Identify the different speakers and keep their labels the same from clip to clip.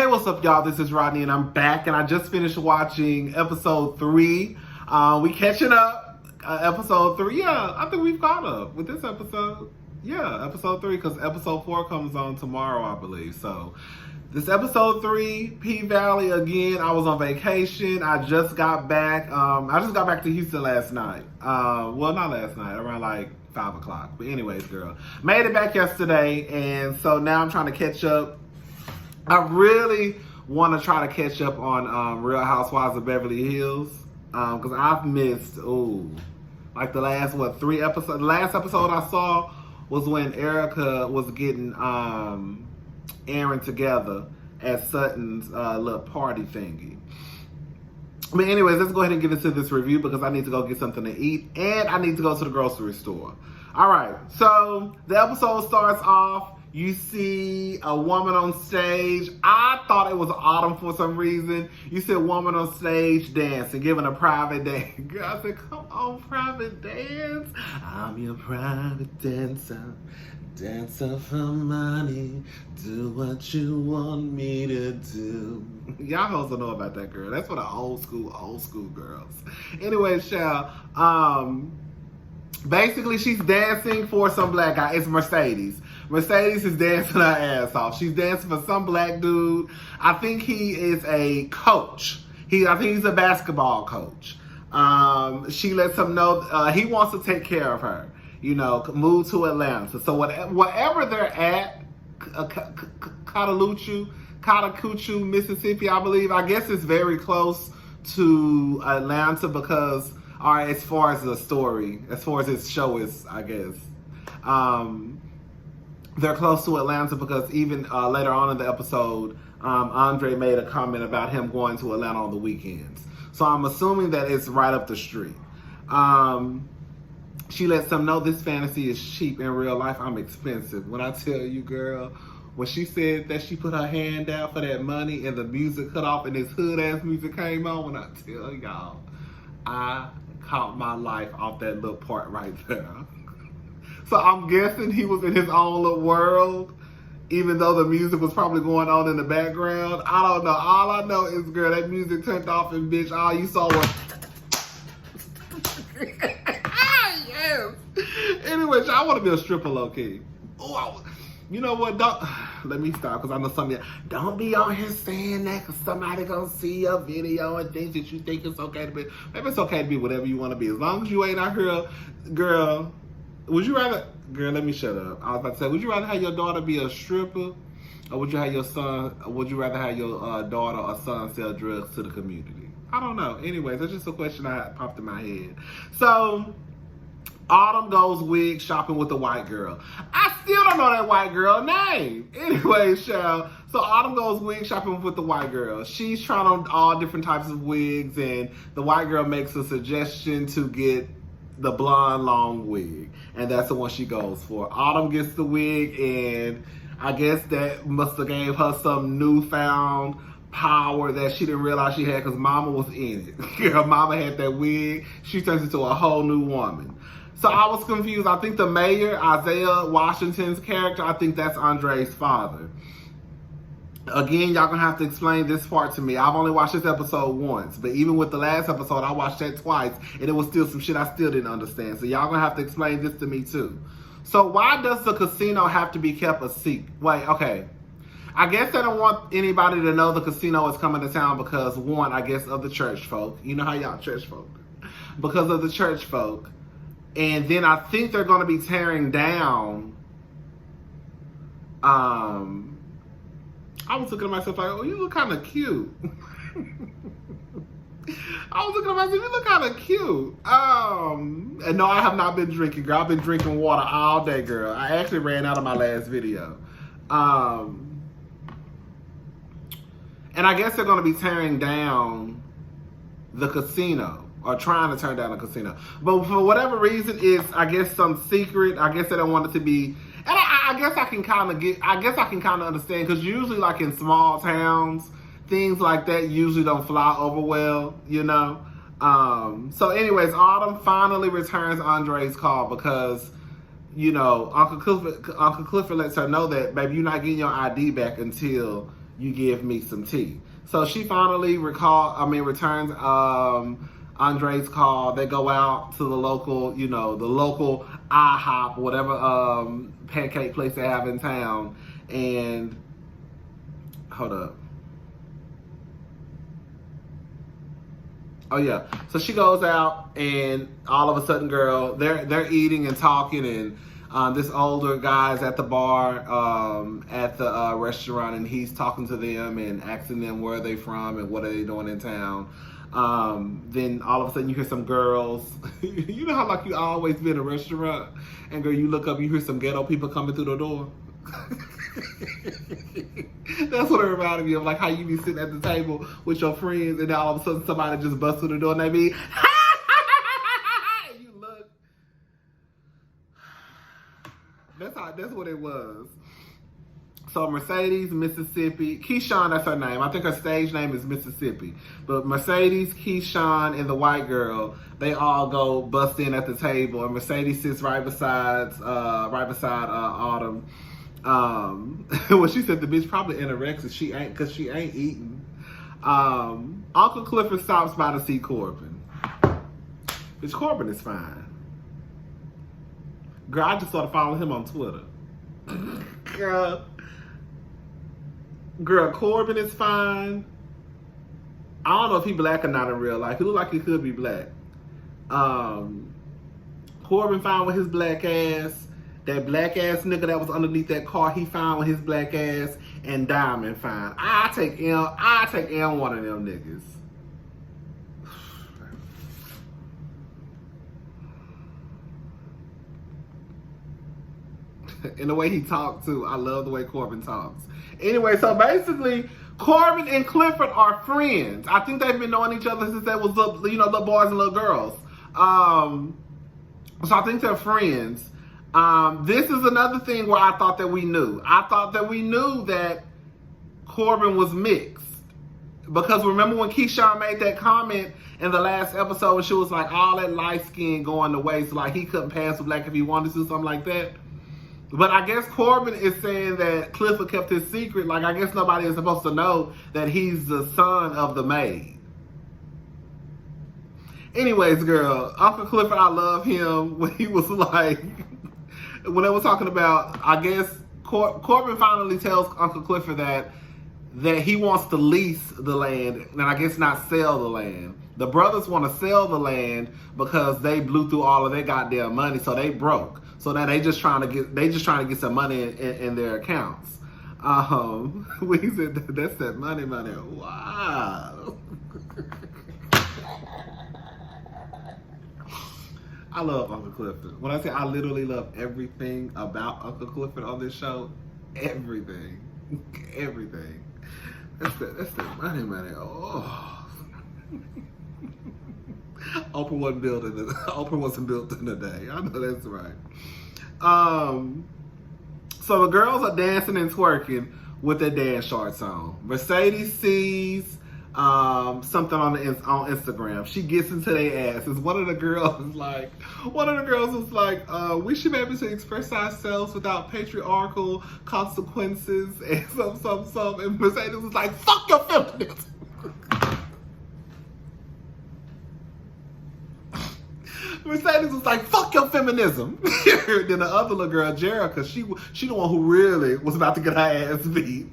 Speaker 1: Hey, what's up, y'all? This is Rodney, and I'm back, and I just finished watching episode 3. We catching up. Episode 3. Yeah, I think we've caught up with this episode. Yeah, episode 3, because episode 4 comes on tomorrow, I believe. So, this episode 3, P-Valley again. I was on vacation. I just got back. I just got back to Houston last night. Well, not last night, around like 5 o'clock. But anyways, girl. Made it back yesterday, and so now I'm trying to catch up. I really want to try to catch up on Real Housewives of Beverly Hills because I've missed, like the last, 3 episodes. The last episode I saw was when Erica was getting Aaron together at Sutton's little party thingy. But anyways, let's go ahead and get into this review because I need to go get something to eat and I need to go to the grocery store. All right, so the episode starts off. You see a woman on stage. I thought it was Autumn for some reason. You see a woman on stage dancing, giving a private dance. Girl, I said, come on, private dance. I'm your private dancer. Dancer for money. Do what you want me to do. Y'all hoes don't know about that, girl. That's for the old school girls. Anyway, child, basically she's dancing for some black guy. It's Mercedes. Mercedes is dancing her ass off. She's dancing for some black dude. I think he is a coach. I think he's a basketball coach. She lets him know he wants to take care of her. You know, move to Atlanta. So wherever they're at, Cudaluchu, Mississippi, I believe. I guess it's very close to Atlanta because, all right, as far as the story, as far as this show is, I guess. They're close to Atlanta because even later on in the episode, Andre made a comment about him going to Atlanta on the weekends. So I'm assuming that it's right up the street. She lets them know this fantasy is cheap. In real life, I'm expensive. When I tell you, girl, when she said that she put her hand out for that money and the music cut off and this hood-ass music came on, when I tell y'all, I caught my life off that little part right there. So I'm guessing he was in his own little world, even though the music was probably going on in the background. I don't know. All I know is, girl, that music turned off and, bitch, all you saw was... Yes. Anyway, I want to be a stripper low-key. You know what? Let me stop because I know some of y'all don't be on here saying that because somebody gonna see your video and things that you think it's okay to be. Maybe it's okay to be whatever you want to be. As long as you ain't out here, girl... Would you rather, girl, let me shut up. I was about to say, would you rather have your daughter be a stripper or would you rather have your daughter or son sell drugs to the community? I don't know. Anyways, that's just a question that popped in my head. So, Autumn goes wig shopping with the white girl. I still don't know that white girl name. Anyways, child. So Autumn goes wig shopping with the white girl. She's trying on all different types of wigs and the white girl makes a suggestion to get the blonde long wig, and that's the one she goes for. Autumn gets the wig, and I guess that must have gave her some newfound power that she didn't realize she had because Mama was in it. Her Mama had that wig. She turns into a whole new woman. So I was confused. I think the mayor, Isaiah Washington's character, I think that's Andre's father. Again, y'all gonna have to explain this part to me. I've only watched this episode once, but even with the last episode, I watched that twice, and it was still some shit I still didn't understand. So y'all gonna have to explain this to me too. So why does the casino have to be kept a secret? Wait, okay. I guess they don't want anybody to know the casino is coming to town because, one, I guess of the church folk. You know how y'all church folk. Because of the church folk. And then I think they're gonna be tearing down, I was looking at myself like, oh, you look kind of cute. I was looking at myself, you look kind of cute. And no, I have not been drinking, girl. I've been drinking water all day, girl. I actually ran out of my last video. And I guess they're going to be tearing down the casino, or trying to turn down the casino. But for whatever reason, it's, I guess, some secret. I guess they don't want it to be... And I guess I can kind of understand, because usually, like in small towns, things like that usually don't fly over well, you know? So anyways, Autumn finally returns Andre's call because, you know, Uncle Clifford lets her know that, baby, you're not getting your ID back until you give me some tea. So she finally returns Andre's call. They go out to the local, the local IHOP, whatever pancake place they have in town. And hold up. Oh yeah. So she goes out, and all of a sudden, girl, they're eating and talking, and this older guy's at the bar at the restaurant, and he's talking to them and asking them where are they from and what are they doing in town. Then all of a sudden you hear some girls. You know how like you always be in a restaurant, and girl, you look up, you hear some ghetto people coming through the door. That's what it reminded me of, like how you be sitting at the table with your friends, and then all of a sudden somebody just busts through the door, and they be, you look. That's what it was. So Mercedes, Mississippi, Keyshawn, that's her name. I think her stage name is Mississippi. But Mercedes, Keyshawn, and the white girl, they all go bust in at the table, and Mercedes sits right beside Autumn. Well, she said the bitch probably anorexic. Because she ain't eating. Uncle Clifford stops by to see Corbin. Bitch, Corbin is fine. Girl, I just started following him on Twitter. Girl, Corbin is fine. I don't know if he black or not in real life. He look like he could be black. Corbin fine with his black ass. That black ass nigga that was underneath that car, he fine with his black ass. And Diamond fine. I take M one of them niggas. And the way he talked too. I love the way Corbin talks. Anyway, so basically, Corbin and Clifford are friends. I think they've been knowing each other since they was little boys and little girls. So I think they're friends. This is another thing where I thought that we knew. I thought that we knew that Corbin was mixed. Because remember when Keyshawn made that comment in the last episode when she was like, all that light skin going to waste, like he couldn't pass for black if he wanted to, something like that. But I guess Corbin is saying that Clifford kept his secret. Like, I guess nobody is supposed to know that he's the son of the maid. Anyways, girl, Uncle Clifford, I love him when he was like, when they were talking about, I guess, Corbin finally tells Uncle Clifford that he wants to lease the land and I guess not sell the land. The brothers want to sell the land because they blew through all of their goddamn money, so they broke. So now they just trying to get some money in their accounts. When he said that's that money. Wow. I love Uncle Clifford. When I say I literally love everything about Uncle Clifford on this show, everything. That's that money. Oh. Oprah wasn't built in a day. I know that's right. So the girls are dancing and twerking with their dance shorts on. Mercedes sees something on Instagram. She gets into their asses. One of the girls was like, we should be able to express ourselves without patriarchal consequences and some. And Mercedes was like, fuck your feminism. Mercedes was like, fuck your feminism. Then the other little girl, Jerica, she the one who really was about to get her ass beat.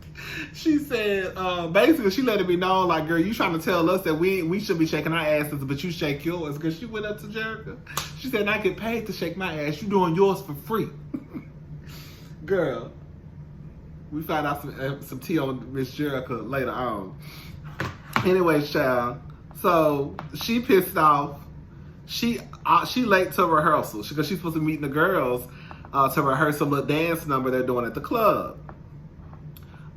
Speaker 1: She said, basically, she let it be known, like, girl, you trying to tell us that we should be shaking our asses, but you shake yours. Because she went up to Jerica. She said, I get paid to shake my ass. You doing yours for free. Girl, we found out some tea on Miss Jerica later on. Anyway, child, so she pissed off. She late to rehearsal because she's supposed to meet the girls to rehearse a little dance number they're doing at the club.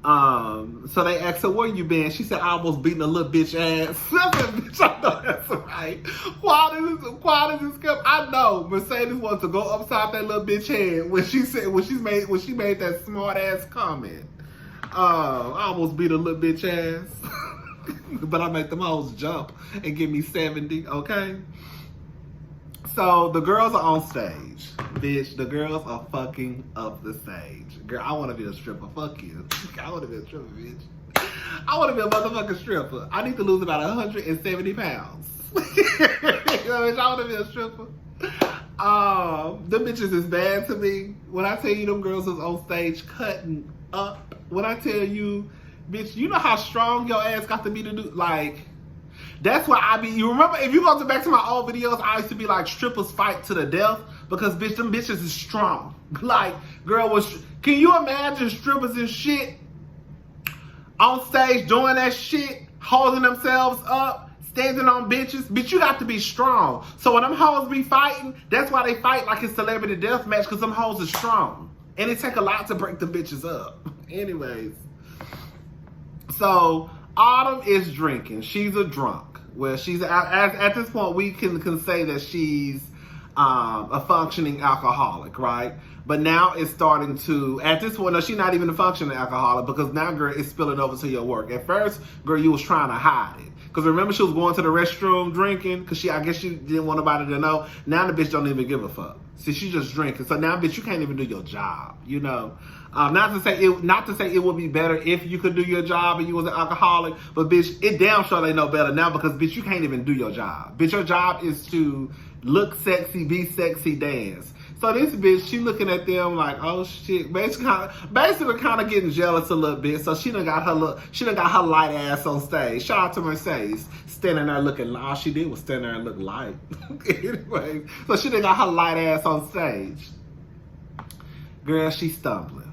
Speaker 1: So they asked her, where you been? She said, I almost beating a little bitch ass. I said, bitch, I know that's right. Why does this come? I know Mercedes wants to go upside that little bitch head when she made that smart ass comment. I almost beat a little bitch ass. But I make them hoes jump and give me 70, okay? So the girls are on stage. Bitch, the girls are fucking up the stage. Girl, I want to be a stripper. Fuck you. I want to be a stripper, bitch. I want to be a motherfucking stripper. I need to lose about 170 pounds. You know, I want to be a stripper. Them bitches is bad to me. When I tell you them girls is on stage cutting up, when I tell you, bitch, you know how strong your ass got to be to do, like, that's why I be, you remember, if you go back to my old videos, I used to be like, strippers fight to the death, because bitch, them bitches is strong. Like, girl, can you imagine strippers and shit on stage doing that shit, holding themselves up, standing on bitches? Bitch, you got to be strong. So when them hoes be fighting, that's why they fight like it's celebrity death match, because them hoes are strong. And it take a lot to break the bitches up. Anyways. So, Autumn is drinking. She's a drunk. Well, she's at this point, we can say that she's a functioning alcoholic, right? But now it's starting to, at this point, no, she's not even a functioning alcoholic, because now, girl, it's spilling over to your work. At first, girl, you was trying to hide it. Because remember, she was going to the restroom drinking, because I guess she didn't want nobody to know. Now the bitch don't even give a fuck. See, she's just drinking. So now, bitch, you can't even do your job, you know? Not to say it would be better if you could do your job and you was an alcoholic, but bitch, it damn sure ain't no better now, because bitch, you can't even do your job. Bitch, your job is to look sexy, be sexy, dance. So this bitch, she looking at them like, oh shit, basically kind of getting jealous a little bit. So she done got her light ass on stage. Shout out to Mercedes, standing there looking. All she did was stand there and look light. Anyway, so she done got her light ass on stage. Girl, she's stumbling.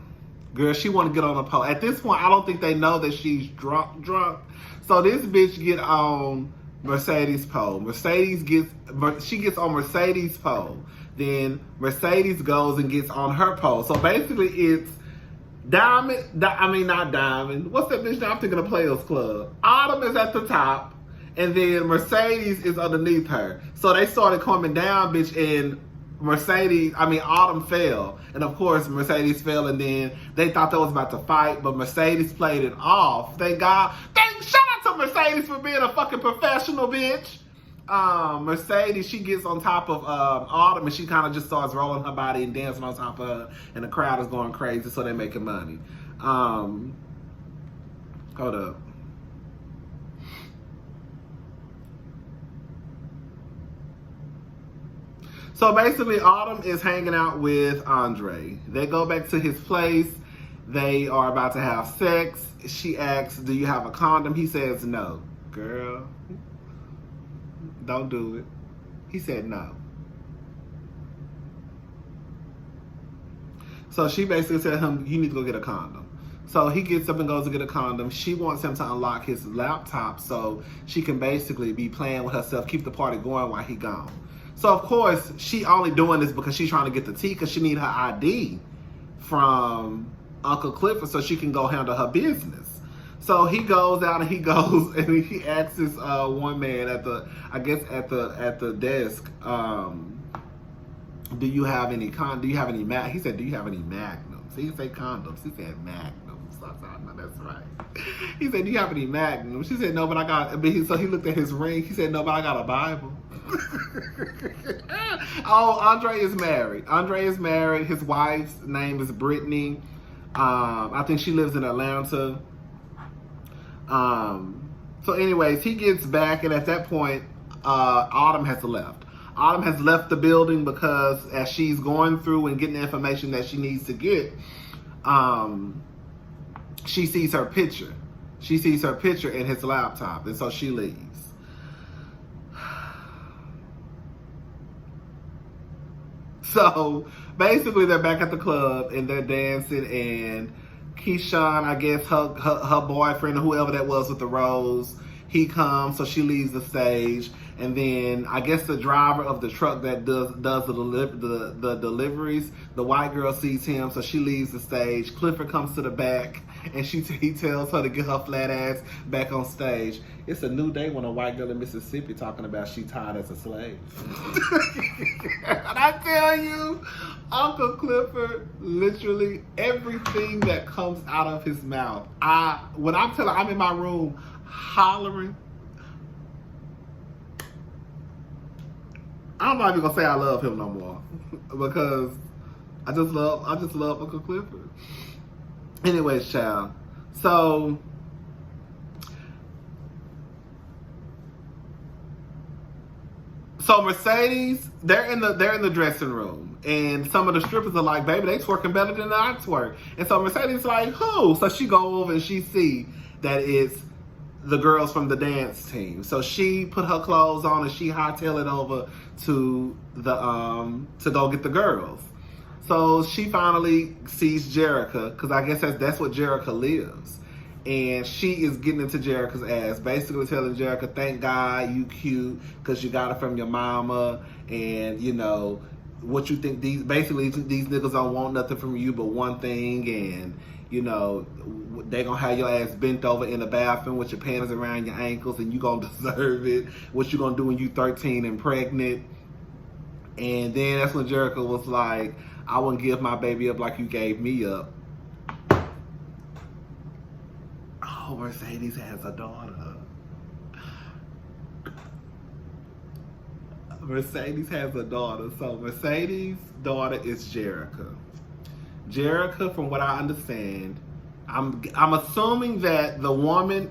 Speaker 1: Girl, she want to get on the pole. At this point, I don't think they know that she's drunk. So this bitch get on Mercedes' pole. She gets on Mercedes' pole. Then Mercedes goes and gets on her pole. So basically it's not Diamond. What's that bitch now? I'm thinking of Players Club. Autumn is at the top, and then Mercedes is underneath her. So they started coming down, bitch, and Autumn fell. And of course, Mercedes fell, and then they thought they was about to fight, but Mercedes played it off. Thank God. Shout out to Mercedes for being a fucking professional, bitch. Mercedes, she gets on top of Autumn, and she kind of just starts rolling her body and dancing on top of her, and the crowd is going crazy, so they're making money. Hold up. So basically, Autumn is hanging out with Andre. They go back to his place. They are about to have sex. She asks, do you have a condom? He says no. Girl, don't do it. He said no. So she basically said to him, you need to go get a condom. So he gets up and goes to get a condom. She wants him to unlock his laptop so she can basically be playing with herself, keep the party going while he gone. So of course, she only doing this because she's trying to get the tea, because she need her ID from Uncle Clifford so she can go handle her business. So he goes out and he asks this one man at the desk, do you have any he said, do you have any magnums? He didn't say condoms, he said magnums. I thought, no, that's right. He said, do you have any magnums? She said, no, but I got, so he looked at his ring. He said, no, but I got a Bible. Oh, Andre is married. His wife's name is Brittany. I think she lives in Atlanta. So anyways, he gets back, and at that point, Autumn has left. Autumn has left the building because as she's going through and getting the information that she needs to get, she sees her picture. She sees her picture in his laptop, and so she leaves. So basically, they're back at the club and they're dancing, and Keyshawn, I guess her boyfriend or whoever that was with the rose, he comes, so she leaves the stage, and then I guess the driver of the truck that does the deliveries, the white girl sees him, so she leaves the stage. Clifford comes to the back, and he tells her to get her flat ass back on stage. It's a new day when a white girl in Mississippi talking about she tied as a slave. And I tell you, Uncle Clifford, literally everything that comes out of his mouth, when I'm in my room hollering, I'm not even gonna say I love him no more because I just love Uncle Clifford. Anyways, child. So Mercedes, they're in the dressing room, and some of the strippers are like, "Baby, they twerking better than I twerk." And so Mercedes like, "Who?" So she go over and she see that it's the girls from the dance team. So she put her clothes on and she hightail it over to the to go get the girls. So she finally sees Jerica, because I guess that's what Jerica lives. And she is getting into Jerica's ass, basically telling Jerica, "Thank God you cute, because you got it from your mama, and you know what you think these niggas don't want nothing from you but one thing, and you know they gonna have your ass bent over in the bathroom with your panties around your ankles, and you gonna deserve it. What you gonna do when you 13 and pregnant?" And then that's when Jerica was like, "I wouldn't give my baby up like you gave me up." Oh, Mercedes has a daughter. Mercedes has a daughter. So Mercedes' daughter is Jerica. Jerica, from what I understand, I'm assuming that the woman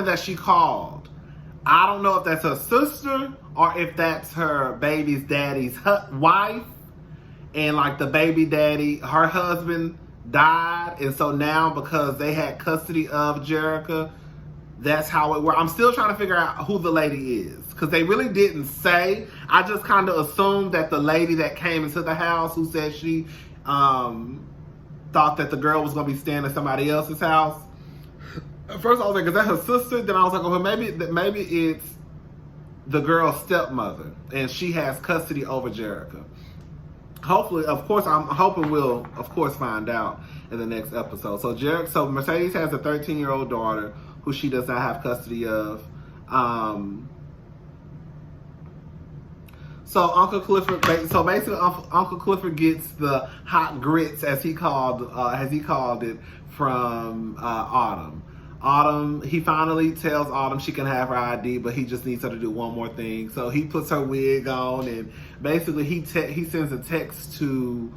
Speaker 1: that she called, I don't know if that's her sister or if that's her baby's daddy's wife. And like the baby daddy, her husband died, and so now because they had custody of Jerica, that's how it worked. I'm still trying to figure out who the lady is, because they really didn't say. I just kind of assumed that the lady that came into the house, who said she thought that the girl was going to be staying at somebody else's house. At first I was like, is that her sister? Then I was like, well, maybe it's the girl's stepmother, and she has custody over Jerica. Hopefully, of course, I'm hoping we'll, of course, find out in the next episode. So Mercedes has a 13-year-old daughter who she does not have custody of. So Uncle Clifford, basically Uncle Clifford gets the hot grits, as he called it, from Autumn. Autumn, he finally tells Autumn she can have her ID, but he just needs her to do one more thing. So he puts her wig on, and basically he sends a text to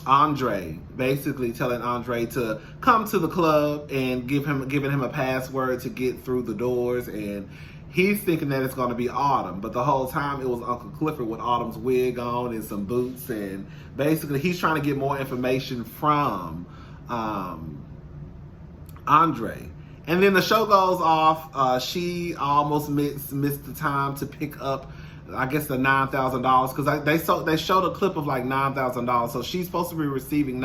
Speaker 1: Andre, basically telling Andre to come to the club and giving him a password to get through the doors. And he's thinking that it's going to be Autumn, but the whole time it was Uncle Clifford with Autumn's wig on and some boots. And basically he's trying to get more information from Andre. And then the show goes off. She almost missed the time to pick up, I guess, the $9,000, because they showed a clip of like $9,000. So she's supposed to be receiving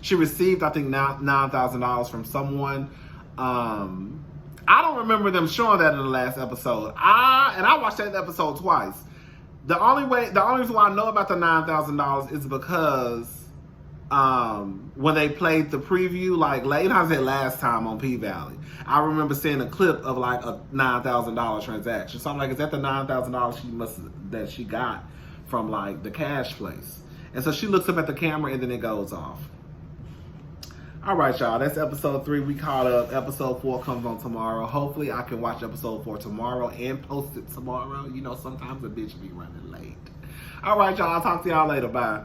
Speaker 1: she received, I think, $9,000 from someone. I don't remember them showing that in the last episode. I watched that episode twice. The only reason why I know about the $9,000 is because when they played the preview, like last time on P-Valley, I remember seeing a clip of like a $9,000 transaction. So I'm like, is that the $9,000 that she got from like the cash place? And so she looks up at the camera and then it goes off. All right, y'all, that's episode 3. We caught up. Episode 4 comes on tomorrow. Hopefully I can watch episode 4 tomorrow and post it tomorrow. You know, sometimes a bitch be running late. All right, y'all, I'll talk to y'all later. Bye.